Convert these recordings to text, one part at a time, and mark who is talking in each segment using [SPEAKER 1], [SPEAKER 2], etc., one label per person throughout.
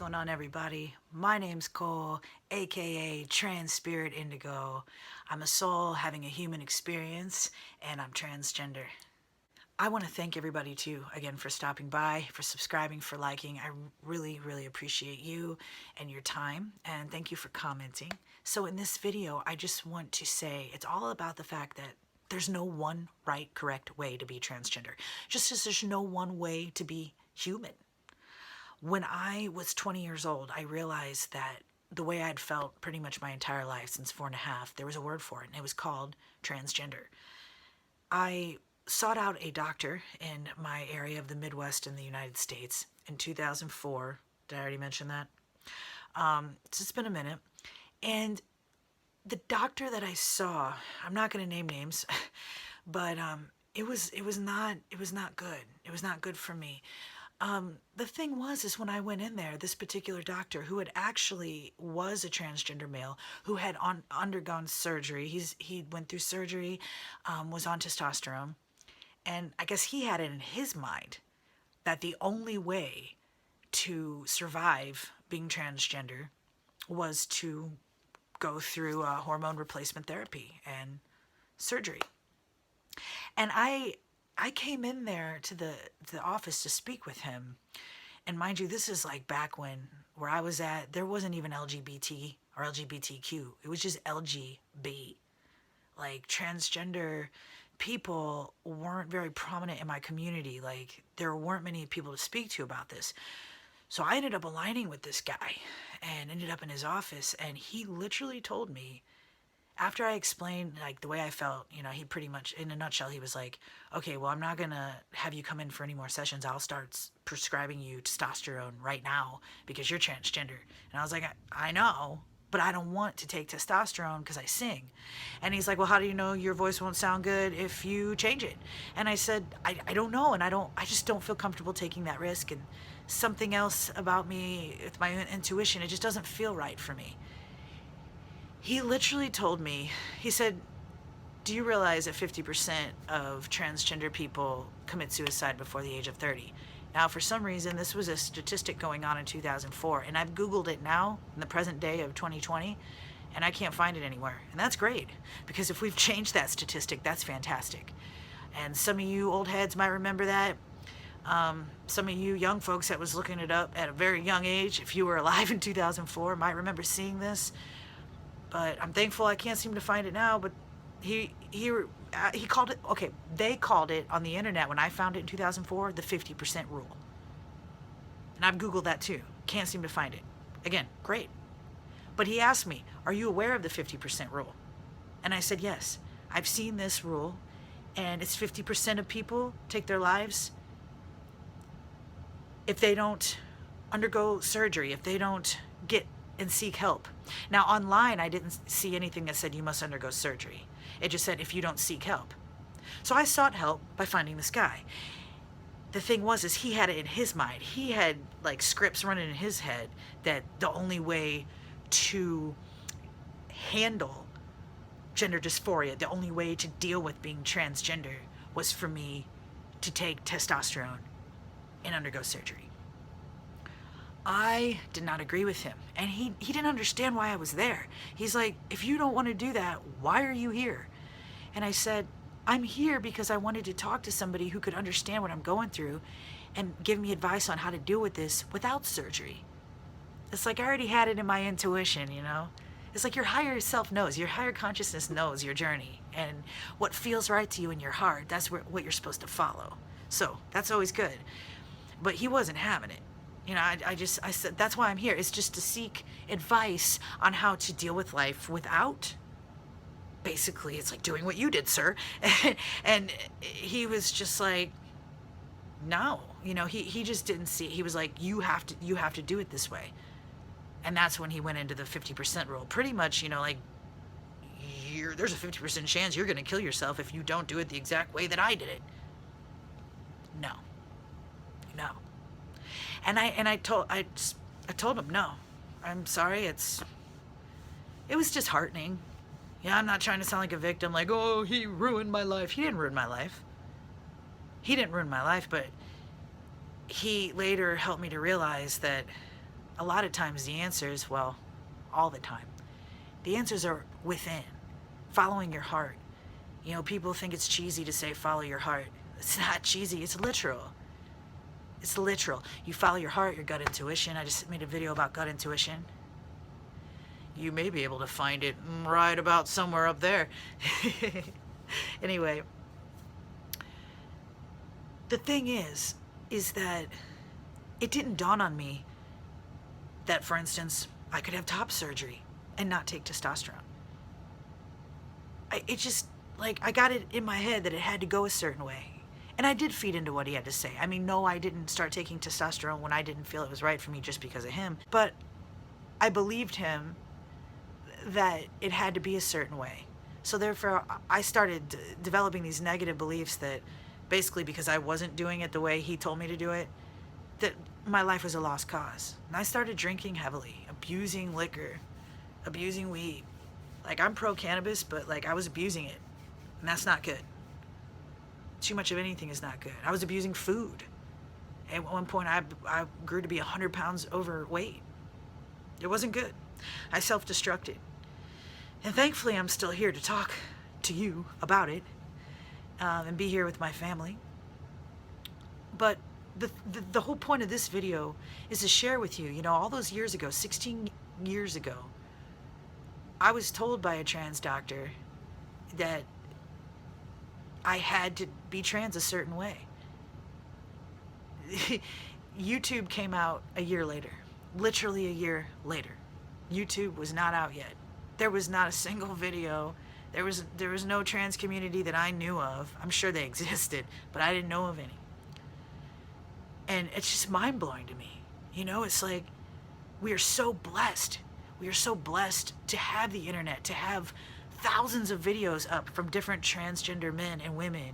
[SPEAKER 1] going on, everybody? My name's Cole, aka Trans Spirit Indigo. I'm a soul having a human experience, and I'm transgender. I want to thank everybody too, again, for stopping by, for subscribing, for liking. I really, really appreciate you and your time, and thank you for commenting. So in this video, I just want to say it's all about the fact that there's no one right, correct way to be transgender, just as there's no one way to be human. When I was 20 years old, I realized that the way I'd felt pretty much my entire life since 4.5, there was a word for it, and it was called transgender. I sought out a doctor in my area of the Midwest in the United States in 2004. Did I already mention that? So it's been a minute. And the doctor that I saw, I'm not going to name names, but it was not good. It was not good for me. The thing is when I went in there, this particular doctor, who had actually was a transgender male, who had undergone surgery, he went through surgery, was on testosterone, and I guess he had it in his mind that the only way to survive being transgender was to go through hormone replacement therapy and surgery. And I came in there to the office to speak with him. And mind you, this is like back when, where I was at, there wasn't even LGBT or LGBTQ. It was just LGB. Like, transgender people weren't very prominent in my community. Like, there weren't many people to speak to about this. So I ended up aligning with this guy and ended up in his office. And he literally told me, after I explained like the way I felt, he pretty much, in a nutshell, he was like, okay, well, I'm not gonna have you come in for any more sessions. I'll start prescribing you testosterone right now because you're transgender. And I was like, I know, but I don't want to take testosterone because I sing. And he's like, well, how do you know your voice won't sound good if you change it? And I said, I don't know, and I just don't feel comfortable taking that risk. And something else about me, with my intuition, it just doesn't feel right for me. He literally told me, he said, do you realize that 50% of transgender people commit suicide before the age of 30? Now, for some reason, this was a statistic going on in 2004, and I've Googled it now, in the present day of 2020, and I can't find it anywhere. And that's great, because if we've changed that statistic, that's fantastic. And some of you old heads might remember that. Some of you young folks that was looking it up at a very young age, if you were alive in 2004, might remember seeing this. But I'm thankful I can't seem to find it now. But he called it, okay, they called it on the internet when I found it in 2004, the 50% rule. And I've Googled that too. Can't seem to find it. Again, great. But he asked me, are you aware of the 50% rule? And I said, yes. I've seen this rule, and it's 50% of people take their lives if they don't undergo surgery, if they don't get and seek help. Now, online, I didn't see anything that said you must undergo surgery. It just said if you don't seek help. So I sought help by finding this guy. The thing was, is he had it in his mind. He had like scripts running in his head that the only way to handle gender dysphoria, the only way to deal with being transgender was for me to take testosterone and undergo surgery. I did not agree with him, and he didn't understand why I was there. He's like, if you don't want to do that, why are you here? And I said, I'm here because I wanted to talk to somebody who could understand what I'm going through and give me advice on how to deal with this without surgery. It's like I already had it in my intuition, It's like your higher self knows, your higher consciousness knows your journey, and what feels right to you in your heart, that's what you're supposed to follow. So that's always good. But he wasn't having it. I said, that's why I'm here. It's just to seek advice on how to deal with life without, basically, it's like doing what you did, sir. And he was just like, no, he just didn't see it. He was like, you have to do it this way. And that's when he went into the 50% rule. Pretty much, like, there's a 50% chance you're going to kill yourself if you don't do it the exact way that I did it. No. And I told him, no, I'm sorry, it was disheartening. Yeah, I'm not trying to sound like a victim, like, oh, he ruined my life. He didn't ruin my life. But he later helped me to realize that a lot of times the answers, well, all the time, the answers are within, following your heart. You know, people think it's cheesy to say follow your heart. It's not cheesy, it's literal. It's literal. You follow your heart, your gut intuition. I just made a video about gut intuition. You may be able to find it right about somewhere up there. Anyway, the thing is that it didn't dawn on me that, for instance, I could have top surgery and not take testosterone. It just, like, I got it in my head that it had to go a certain way. And I did feed into what he had to say. I mean, no, I didn't start taking testosterone when I didn't feel it was right for me just because of him. But I believed him that it had to be a certain way. So therefore, I started developing these negative beliefs that basically because I wasn't doing it the way he told me to do it, that my life was a lost cause. And I started drinking heavily, abusing liquor, abusing weed. Like, I'm pro-cannabis, but, like, I was abusing it. And that's not good. Too much of anything is not good. I was abusing food. At one point, I grew to be 100 pounds overweight. It wasn't good. I self-destructed. And thankfully, I'm still here to talk to you about it and be here with my family. But the whole point of this video is to share with you, you know, all those years ago, 16 years ago, I was told by a trans doctor that I had to be trans a certain way. YouTube came out a year later, literally a year later. YouTube was not out yet. There was not a single video. There was no trans community that I knew of. I'm sure they existed, but I didn't know of any. And it's just mind-blowing to me. You know, it's like we are so blessed. We are so blessed to have the internet, to have thousands of videos up from different transgender men and women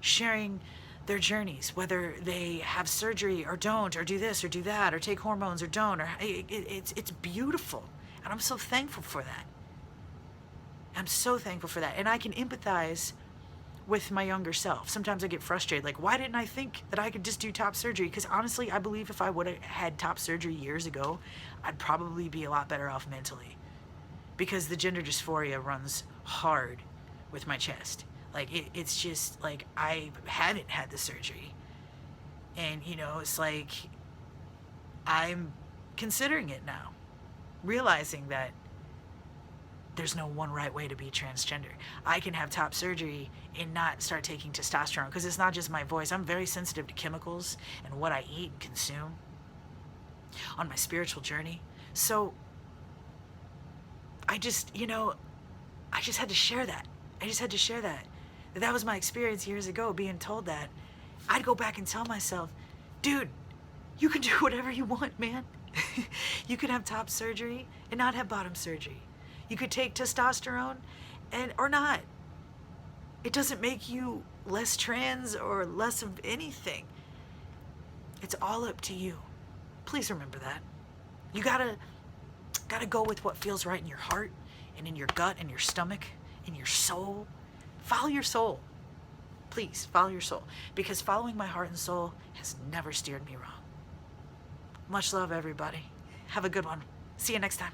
[SPEAKER 1] sharing their journeys, whether they have surgery or don't, or do this or do that, or take hormones or don't. Or it's beautiful, and I'm so thankful for that. I'm so thankful for that, and I can empathize with my younger self. Sometimes I get frustrated, like, why didn't I think that I could just do top surgery? Because honestly, I believe if I would have had top surgery years ago, I'd probably be a lot better off mentally. Because the gender dysphoria runs hard with my chest. Like, it's just, like, I haven't had the surgery. And, you know, it's like, I'm considering it now. Realizing that there's no one right way to be transgender. I can have top surgery and not start taking testosterone, because it's not just my voice. I'm very sensitive to chemicals and what I eat and consume on my spiritual journey. So I just, you know, I just had to share that. I just had to share that. That was my experience years ago, being told that. I'd go back and tell myself, dude, you can do whatever you want, man. You can have top surgery and not have bottom surgery. You could take testosterone or not. It doesn't make you less trans or less of anything. It's all up to you. Please remember that. You gotta go with what feels right in your heart and in your gut and your stomach, in your soul. Follow your soul. Please, follow your soul. Because following my heart and soul has never steered me wrong. Much love, everybody. Have a good one. See you next time.